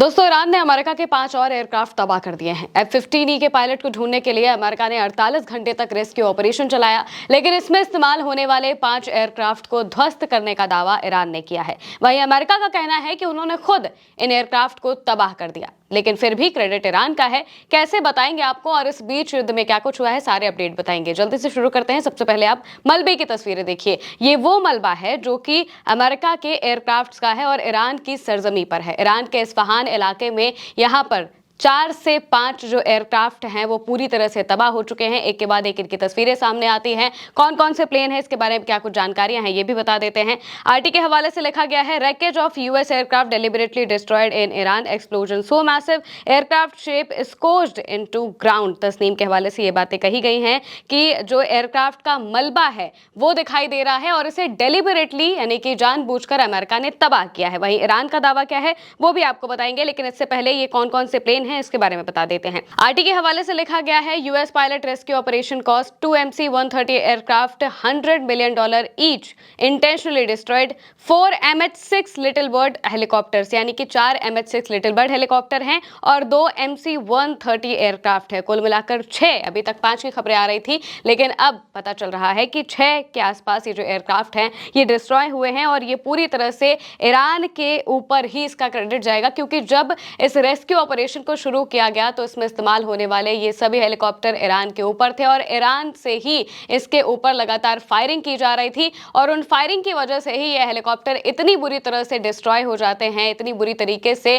दोस्तों, ईरान ने अमेरिका के 5 और एयरक्राफ्ट तबाह कर दिए हैं। F-15E के पायलट को ढूंढने के लिए अमेरिका ने 48 घंटे तक रेस्क्यू ऑपरेशन चलाया, लेकिन इसमें इस्तेमाल होने वाले 5 एयरक्राफ्ट को ध्वस्त करने का दावा ईरान ने किया है। वहीं अमेरिका का कहना है कि उन्होंने खुद इन एयरक्राफ्ट को तबाह कर दिया, लेकिन फिर भी क्रेडिट ईरान का है। कैसे बताएंगे आपको, और इस बीच युद्ध में क्या कुछ हुआ है, सारे अपडेट बताएंगे। जल्दी से शुरू करते हैं। सबसे पहले आप मलबे की तस्वीरें देखिए। ये वो मलबा है जो कि अमेरिका के एयरक्राफ्ट का है और ईरान की सरजमी पर है। ईरान के इस्फहान इलाके में यहाँ पर 4 से 5 जो एयरक्राफ्ट हैं वो पूरी तरह से तबाह हो चुके हैं। एक के बाद एक इनकी तस्वीरें सामने आती हैं। कौन कौन से प्लेन हैं, इसके बारे में क्या कुछ जानकारियां हैं, ये भी बता देते हैं। आरटी के हवाले से लिखा गया है, wreckage of US aircraft deliberately destroyed in Iran, explosion so massive aircraft shape scorched into ground. Tasnim के हवाले से ये बातें कही गई हैं कि जो एयरक्राफ्ट का मलबा है वो दिखाई दे रहा है और इसे डेलिबरेटली यानी कि जानबूझकर अमेरिका ने तबाह किया है। वहीं ईरान का दावा क्या है वो भी आपको बताएंगे, लेकिन इससे पहले ये कौन कौन से प्लेन इसके बारे में बता देते हैं। आरटी के हवाले से लिखा गया है, US pilot rescue operation cost 2 MC-130 aircraft $100 million each, intentionally destroyed 4 MH-6 little bird helicopters, यानी कि 4 MH-6 लिटिल बर्ड हेलीकॉप्टर हैं और 2 MC-130 एयरक्राफ्ट है। कुल मिलाकर 6, अभी तक 5 की खबरें आ रही थी, लेकिन अब पता चल रहा है कि 6 के आसपास ये जो एयरक्राफ्ट हैं ये डिस्ट्रॉय हुए हैं और ये पूरी तरह से ईरान के ऊपर ही इसका क्रेडिट जाएगा, क्योंकि जब इस रेस्क्यू ऑपरेशन को शुरू किया गया तो इसमें इस्तेमाल होने वाले ये सभी हेलीकॉप्टर ईरान के ऊपर थे और ईरान से ही इसके ऊपर लगातार फायरिंग की जा रही थी और उन फायरिंग की वजह से ही ये हेलीकॉप्टर इतनी बुरी तरह से डिस्ट्रॉय हो जाते हैं, इतनी बुरी तरीके से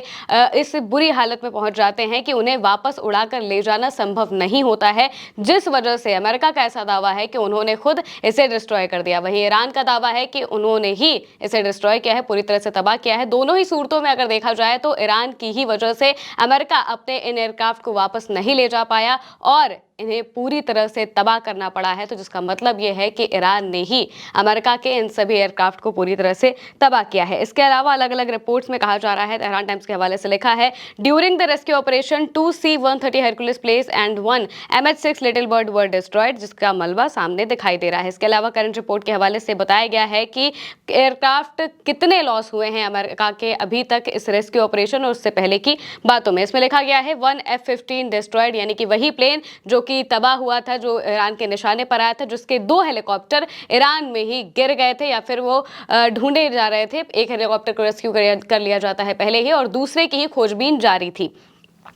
इस बुरी हालत में पहुंच जाते हैं कि उन्हें वापस उड़ाकर ले जाना संभव नहीं होता है, जिस वजह से अमेरिका का ऐसा दावा है कि उन्होंने खुद इसे डिस्ट्रॉय कर दिया। वहीं ईरान का दावा है कि उन्होंने ही इसे डिस्ट्रॉय किया है, पूरी तरह से तबाह किया है। दोनों ही सूरतों में अगर देखा जाए तो ईरान की ही वजह से अमेरिका अपने इन एयरक्राफ्ट को वापस नहीं ले जा पाया और इन्हें पूरी तरह से तबाह करना पड़ा है। तो जिसका मतलब यह है कि ईरान ने ही अमेरिका के इन सभी एयरक्राफ्ट को पूरी तरह से तबाह किया है। इसके अलावा अलग अलग रिपोर्ट्स में कहा जा रहा है, तेहरान टाइम्स के हवाले से लिखा है, during the rescue operation 2 C-130 Hercules place and 1 MH-6 little bird were destroyed, जिसका मलबा सामने दिखाई दे रहा है। इसके अलावा करंट रिपोर्ट के हवाले से बताया गया है कि एयरक्राफ्ट कितने लॉस हुए हैं अमेरिका के अभी तक इस रेस्क्यू ऑपरेशन और उससे पहले की बातों में। इसमें लिखा गया है 1 F-15 डिस्ट्रॉयड, यानी कि वही प्लेन जो कि तबाह हुआ था, जो ईरान के निशाने पर आया था, जिसके 2 हेलीकॉप्टर ईरान में ही गिर गए थे या फिर वो ढूंढे जा रहे थे। एक हेलीकॉप्टर को रेस्क्यू कर लिया जाता है पहले ही और दूसरे की ही खोजबीन जारी थी।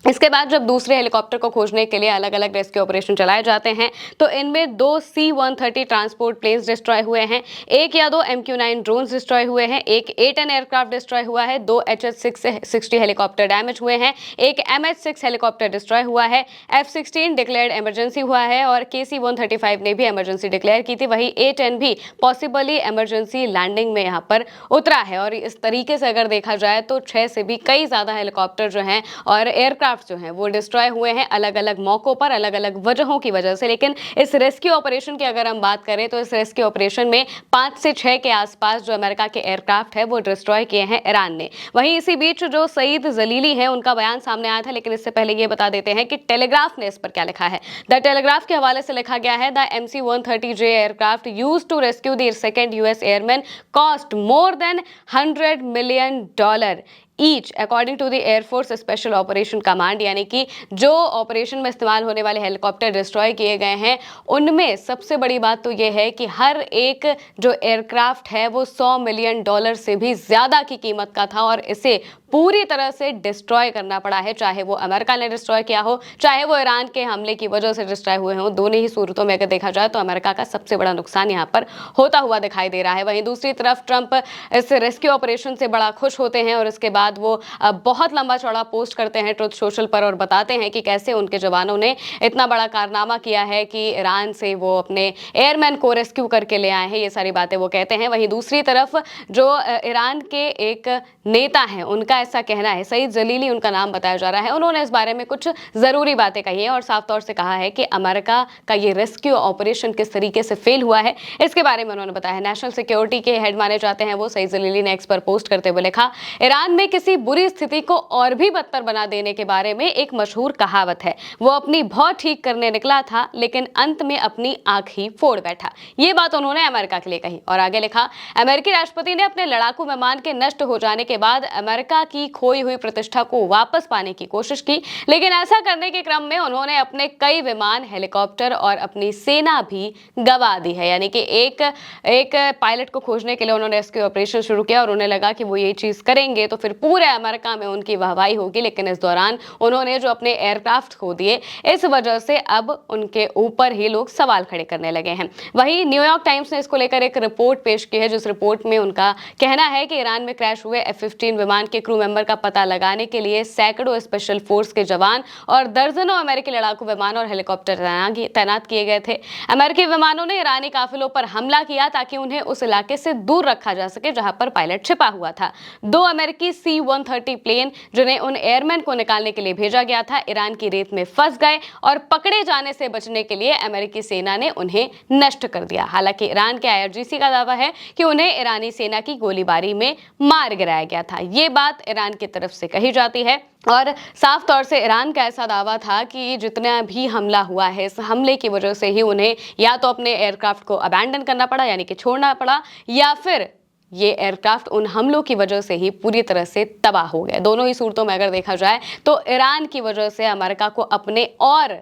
इसके बाद जब दूसरे हेलीकॉप्टर को खोजने के लिए अलग अलग रेस्क्यू ऑपरेशन चलाए जाते हैं तो इनमें 2 C-130 ट्रांसपोर्ट प्लेन्स डिस्ट्रॉय हुए हैं, 1 या 2 MQ-9 ड्रोन्स डिस्ट्रॉय हुए हैं, एक A-10 एयरक्राफ्ट डिस्ट्रॉय हुआ है, 2 HS-660 हेलीकॉप्टर डैमेज हुए हैं, एक MH-6 हेलीकॉप्टर डिस्ट्रॉय हुआ है, F-16 डिक्लेयर्ड इमरजेंसी हुआ है और KC-135 ने भी इमरजेंसी डिक्लेयर की थी। वही A-10 भी पॉसिबली इमरजेंसी लैंडिंग में यहाँ पर उतरा है। और इस तरीके से अगर देखा जाए तो 6 से भी कई ज्यादा हेलीकॉप्टर जो हैं और एयरक्राफ्ट जो हैं वो डिस्ट्रॉय हुए हैं अलग अलग मौकों पर, अलग अलग वजहों की वजह से। लेकिन इस रेस्क्यू ऑपरेशन की अगर हम बात करें तो इस रेस्क्यू ऑपरेशन में 5 से 6 के आसपास जो अमेरिका के एयरक्राफ्ट है वो डिस्ट्रॉय किए हैं ईरान ने। वहीं इसी बीच जो सईद जलीली है उनका बयान सामने आया था, लेकिन इससे पहले ये बता देते हैं कि टेलीग्राफ ने इस पर क्या लिखा है। द टेलीग्राफ के हवाले से लिखा गया है, the MC-130J aircraft used to rescue the second US airman cost more than $100 million each according to the Air Force Special Operations Command, यानी कि जो ऑपरेशन में इस्तेमाल होने वाले हेलीकॉप्टर डिस्ट्रॉय किए गए हैं उनमें सबसे बड़ी बात तो यह है कि हर एक जो एयरक्राफ्ट है वो $100 मिलियन से भी ज्यादा की कीमत का था और इसे पूरी तरह से डिस्ट्रॉय करना पड़ा है, चाहे वो अमेरिका ने डिस्ट्रॉय किया हो, चाहे वो ईरान के हमले की वजह से डिस्ट्रॉय हुए हों। दोनों ही सूरतों में अगर देखा जाए तो अमेरिका का सबसे बड़ा नुकसान यहाँ पर होता हुआ दिखाई दे रहा है। वहीं दूसरी तरफ ट्रंप इस रेस्क्यू ऑपरेशन से बड़ा खुश होते हैं और इसके बाद वो बहुत लंबा चौड़ा पोस्ट करते हैं ट्रुथ सोशल पर और बताते हैं कि कैसे उनके जवानों ने इतना बड़ा कारनामा किया है कि ईरान से वो अपने एयरमैन को रेस्क्यू करके ले आए हैं। ये सारी बातें वो कहते हैं। वहीं दूसरी तरफ जो ईरान के एक नेता हैं उनका ऐसा कहना है, सईद जलीली उनका नाम बताया जा रहा है, उन्होंने इस बारे में कुछ जरूरी बातें कही है और साफ तौर से कहा है कि अमेरिका का ये रेस्क्यू ऑपरेशन किस तरीके से फेल हुआ है इसके बारे में उन्होंने बताया। नेशनल सिक्योरिटी के हेड माने जाते हैं वो, सईद जलीली ने एक्स पर पोस्ट करते हुए लिखा, ईरान में किसी बुरी स्थिति को और भी बदतर बना देने के बारे में एक मशहूर कहावत है, वो अपनी भौ ठीक करने निकला था लेकिन अंत में अपनी आंख ही फोड़ बैठा। ये बात उन्होंने अमेरिका के लिए कही और आगे लिखा, अमेरिकी राष्ट्रपति ने अपने लड़ाकू विमान के नष्ट हो जाने के बाद अमेरिका की खोई हुई प्रतिष्ठा को वापस पाने की कोशिश की, लेकिन ऐसा करने के क्रम में उन्होंने अपने कई विमान, हेलीकॉप्टर और अपनी सेना भी गंवा दी है। यानी कि एक पायलट को खोजने के लिए उन्होंने रेस्क्यू ऑपरेशन शुरू किया और उन्हें लगा कि वो ये चीज करेंगे तो फिर पूरे अमेरिका में उनकी वाहवाही होगी, लेकिन इस दौरान उन्होंने जो अपने एयरक्राफ्ट खो दिए, इस वजह से अब उनके ऊपर ही लोग सवाल खड़े करने लगे हैं। वहीं न्यूयॉर्क टाइम्स ने इसको लेकर एक रिपोर्ट पेश की है, जिस रिपोर्ट में उनका कहना है कि ईरान में क्रैश हुए F-15 विमान के क्रू मेंबर का पता लगाने के लिए सैकड़ों स्पेशल फोर्स के जवान और दर्जनों अमेरिकी लड़ाकू विमान और हेलीकॉप्टर तैनात किए गए थे। अमेरिकी विमानों ने ईरानी काफिलों पर हमला किया ताकि उन्हें उस इलाके से दूर रखा जा सके जहां पर पायलट छिपा हुआ था। 2 अमेरिकी C-130 प्लेन, जिन्हें उन एयरमैन को निकालने के लिए भेजा गया था, ईरान की रेत में फंस गए और पकड़े जाने से बचने के लिए अमेरिकी सेना ने उन्हें नष्ट कर दिया। हालांकि ईरान के IRGC का दावा है कि उन्हें ईरानी सेना की गोलीबारी में मार गिराया गया था। ये बात ईरान की तरफ से कही जाती है और साफ तौर से ईरान का ऐसा दावा था कि जितना भी हमला हुआ है, इस हमले की वजह से ही उन्हें या तो अपने एयरक्राफ्ट को अबैंडन करना पड़ा, यानी कि छोड़ना पड़ा, या फिर ये एयरक्राफ्ट उन हमलों की वजह से ही पूरी तरह से तबाह हो गए। दोनों ही सूरतों में अगर देखा जाए तो ईरान की वजह से अमेरिका को अपने और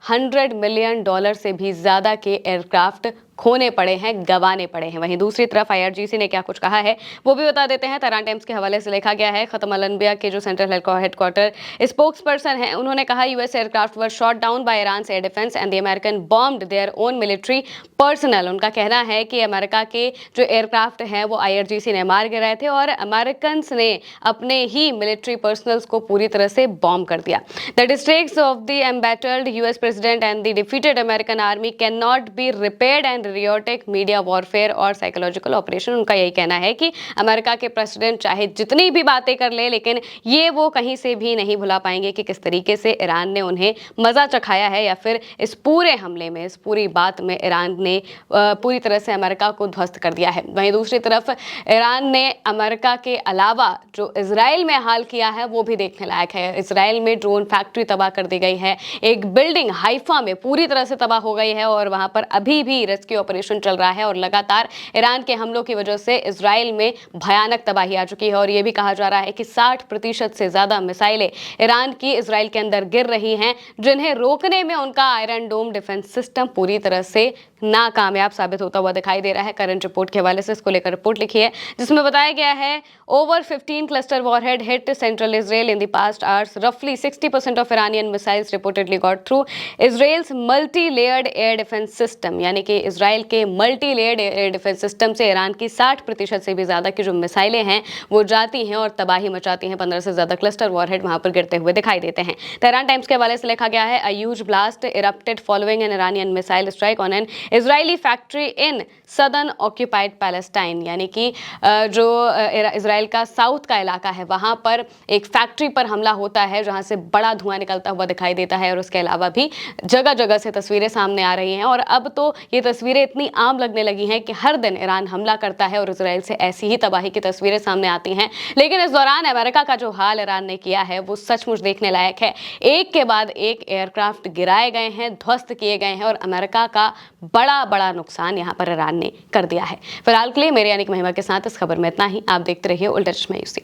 $100 मिलियन से भी ज्यादा के एयरक्राफ्ट खोने पड़े हैं, गंवाने पड़े हैं। वहीं दूसरी तरफ IRGC ने क्या कुछ कहा है वो भी बता देते हैं। तहरान टाइम्स के हवाले से लिखा गया है, खत्म अल-अनबिया के जो सेंट्रल हेडक्वार्टर स्पोक्स पर्सन हैं, उन्होंने कहा US aircraft were shot down by Iran air defence and the American bombed their own military personnel. उनका कहना है कि अमेरिका के जो एयरक्राफ्ट हैं वो IRGC ने मार गिराए थे और अमेरिकन ने अपने ही मिलिट्री पर्सनल्स को पूरी तरह से बॉम्ब कर दिया। The districts of the embattled US president and the defeated American army can not be repaired and rhetoric media warfare और साइकोलॉजिकल ऑपरेशन। उनका यही कहना है कि अमेरिका के प्रेसिडेंट चाहे जितनी भी बातें कर ले, लेकिन ये वो कहीं से भी नहीं भुला पाएंगे कि किस तरीके से ईरान ने उन्हें मजा चखाया है, या फिर इस पूरे हमले में, इस पूरी बात में ईरान ने पूरी तरह से अमेरिका को ध्वस्त कर दिया है। वहीं दूसरी तरफ ईरान ने अमेरिका के अलावा जो इजराइल में हाल किया है वो भी देखने लायक है। इजराइल में ड्रोन फैक्ट्री तबाह कर दी गई है, एक बिल्डिंग हाइफा में पूरी तरह से तबाह हो गई है और वहां पर अभी भी रेस्क्यू ऑपरेशन चल रहा है और लगातार ईरान के हमलों की वजह से इजराइल में भयानक तबाही आ चुकी है। और यह भी कहा जा रहा है कि 60% से ज्यादा मिसाइलें ईरान की इजराइल के अंदर गिर रही हैं, जिन्हें रोकने में उनका आयरन डोम डिफेंस सिस्टम पूरी तरह से नाकामयाब साबित होता हुआ दिखाई दे रहा है। करंट रिपोर्ट के हवाले से इसको लेकर रिपोर्ट लिखी है, जिसमें बताया गया है over 15 cluster warhead hit central Israel in the past hours, रफली 60% of Iranian missiles reportedly got through Israel's multi layered air defence system. यानी कि इजराइल के multi layered air defence system से ईरान की 60% से भी ज्यादा की जो मिसाइलें हैं वो जाती हैं और तबाही मचाती हैं। 15 से ज्यादा क्लस्टर वॉरहेड वहां पर गिरते हुए दिखाई देते हैं। तेहरान टाइम्स के हवाले से लिखा गया है, a huge blast erupted following N Iranian missile strike on an Israeli factory in southern occupied Palestine. यानी कि जो इजराइल का साउथ का इलाका है वहां पर एक फैक्ट्री पर हमला होता है जहां से बड़ा धुआं निकलता हुआ दिखाई देता है और उसके अलावा भी जगह जगह से तस्वीरें सामने आ रही हैं। और अब तो ये तस्वीरें इतनी आम लगने लगी हैं कि हर दिन ईरान हमला करता है और इजराइल से ऐसी ही तबाही की तस्वीरें सामने आती हैं। लेकिन इस दौरान अमेरिका का जो हाल ईरान ने किया है वो सचमुच देखने लायक है। एक के बाद एक एयरक्राफ्ट गिराए गए हैं, ध्वस्त किए गए हैं और अमेरिका का बड़ा बड़ा नुकसान यहां पर ईरान ने कर दिया है। फिलहाल के लिए मेरे यानी कि महिमा के साथ इस खबर में इतना ही। आप देखते रहिए उल्टा चश्मा यूसी।